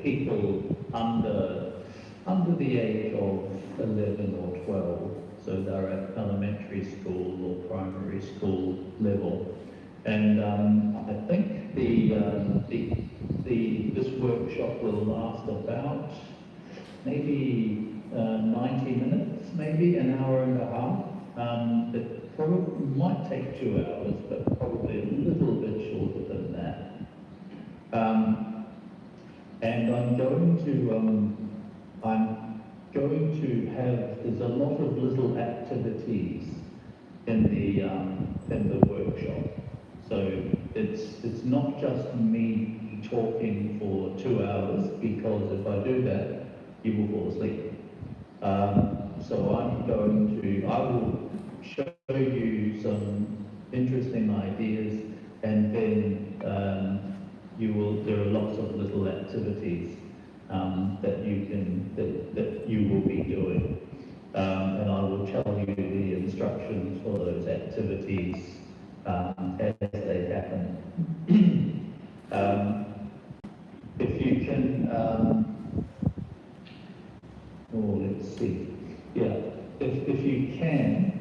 people under the age of 11 or 12, so they're at elementary school or primary school level. And I think this workshop will last about maybe 90 minutes, maybe an hour and a half. It probably might take 2 hours, but probably a little bit shorter than that. And I'm going to have, there's a lot of little activities in the workshop. So it's not just me talking for 2 hours, because if I do that, you will fall asleep. So I will show you some interesting ideas, and then there are lots of little activities that you will be doing, and I will tell you the instructions for those activities as they happen. If you can, let's see. Yeah, if you can,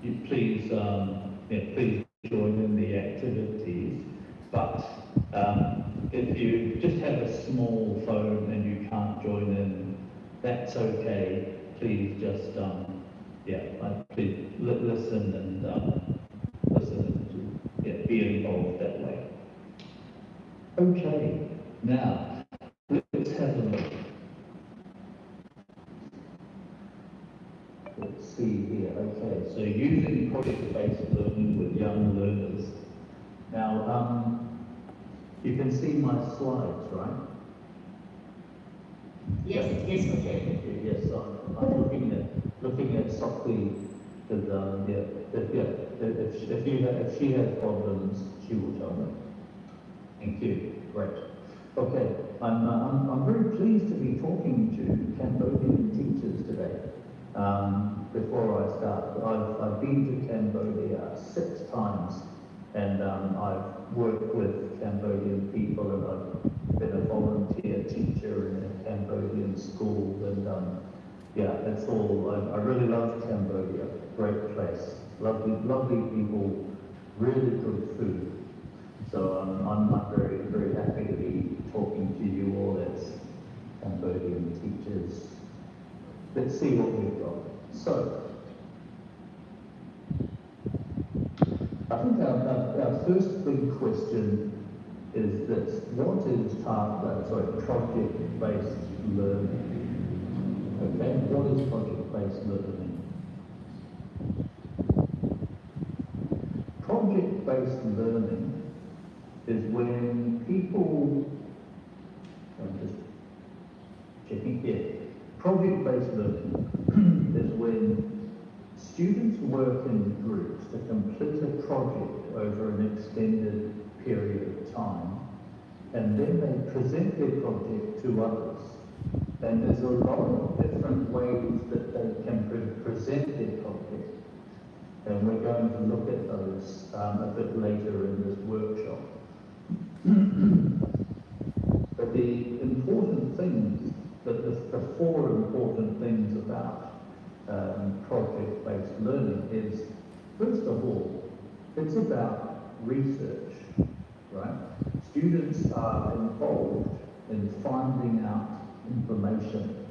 you please join in the activities. But if you just have a small phone and you can't join in, that's okay. Please just please listen and be involved that way. Okay, now let's have a look. Let's see here. Okay, so using project-based learning with young learners. Now, you can see my slides, right? Yes. Okay. Yes, I'm looking at Sophie, because if she has problems, she will tell me. Thank you. Great. Okay, I'm very pleased to be talking to Cambodian teachers today. Before I start, I've been to Cambodia 6 times, and I've worked with Cambodian people, and I've been a volunteer teacher in a Cambodian school, and it's all, I really love Cambodia. Great place, lovely people, really good food. So I'm very, very happy to be talking to you all as Cambodian teachers. Let's see what we've got. So, I think our first big question is this: what is project-based learning? Okay, what is project-based learning? Project-based learning is when people, I'm just checking here. Project-based learning is when students work in groups to complete a project over an extended period of time, and then they present their project to others. And there's a lot of different ways that they can present their project, and we're going to look at those a bit later in this workshop. But the important things, the 4 important things about project-based learning is, first of all, it's about research, right? Students are involved in finding out information,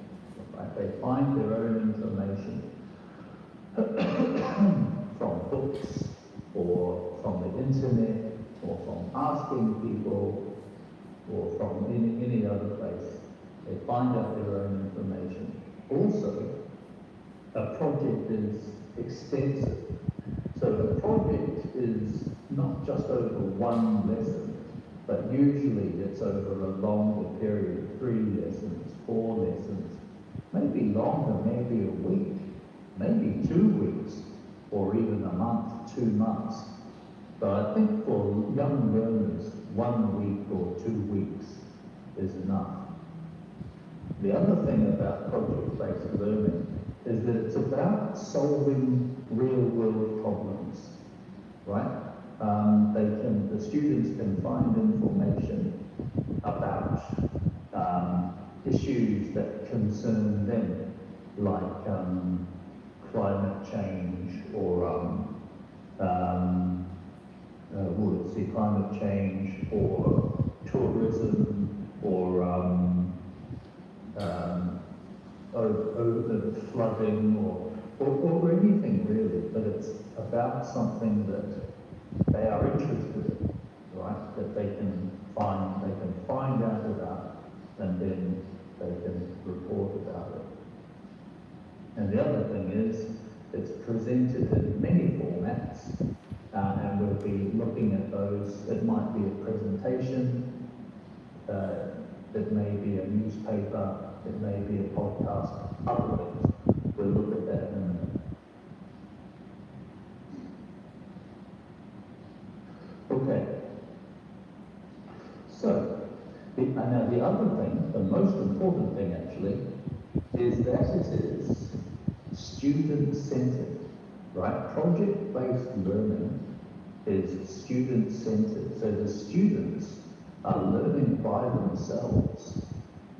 right? They find their own information from books, or from the internet, or from asking people, or from any other place. They find out their own information. Also, a project is extensive. So a project is not just over one lesson, but usually it's over a longer period, 3 lessons, 4 lessons, maybe longer, maybe a week, maybe 2 weeks, or even a month, 2 months. But I think for young learners, 1 week or 2 weeks is enough. The other thing about project-based learning is that it's about solving real-world problems, right? The students can find information about concern them, like climate change or climate change or tourism or the flooding or anything really, but it's about something that they are interested in, right? That they can find out about, and then they can report about it. And the other thing is, it's presented in many formats, and we'll be looking at those. It might be a presentation, it may be a newspaper, it may be a podcast, other things. We'll look at that in a minute. Okay. So, now the other thing, the most important thing actually, is that it is student-centered, right? Project-based learning is student-centered. So the students are learning by themselves.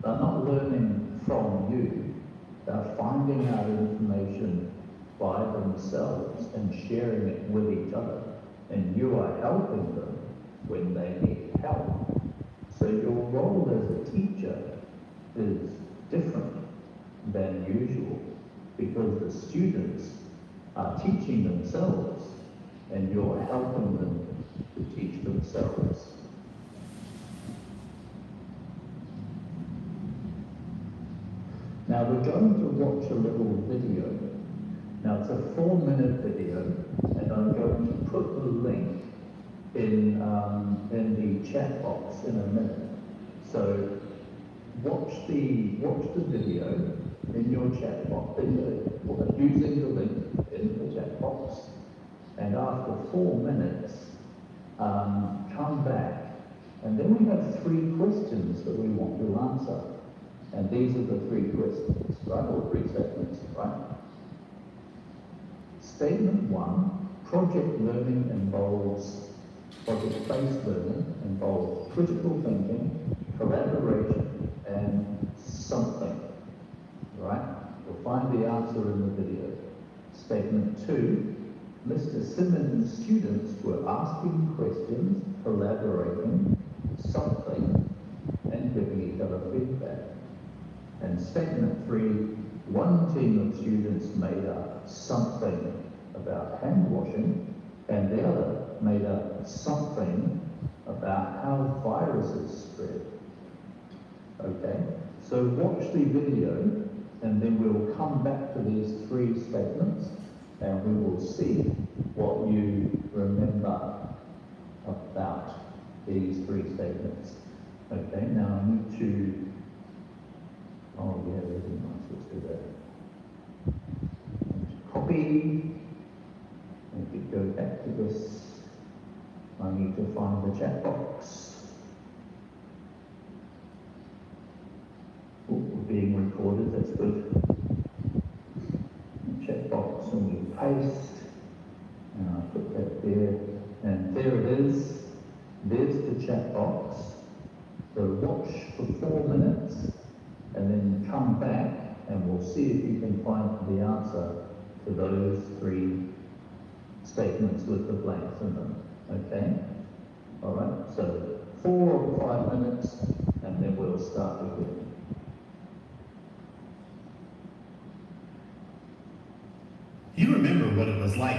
They're not learning from you. They're finding out information by themselves and sharing it with each other. And you are helping them when they need help. So your role as a teacher is different than usual because the students are teaching themselves and you're helping them to teach themselves. Now we're going to watch a little video. Now it's a 4-minute video, and I'm going to put the link in the chat box in a minute. So watch the video in your chat box, using the link in the chat box, and after 4 minutes, come back, and then we have 3 questions that we want to answer. And these are the 3 questions, right? Or 3 statements, right? Statement 1, project-based learning involves critical thinking, collaboration, and something, right? You'll find the answer in the video. Statement 2, Mr. Simmons' students were asking questions, collaborating, something, and giving each other feedback. And statement 3, one team of students made up something about hand washing, and the other made up something about how viruses spread. Okay, so watch the video, and then we'll come back to these 3 statements, and we will see what you remember about these 3 statements. Okay, now I need to really nice, let's do that. Copy, and we go back to this. I need to find the chat box. Oh, we're being recorded, that's good. The chat box, and we paste, and I put that there, and there it is. There's the chat box. So watch for 4 minutes, and then come back and we'll see if you can find the answer to those 3 statements with the blanks in them. Okay? Alright, so 4 or 5 minutes, and then we'll start again. You remember what it was like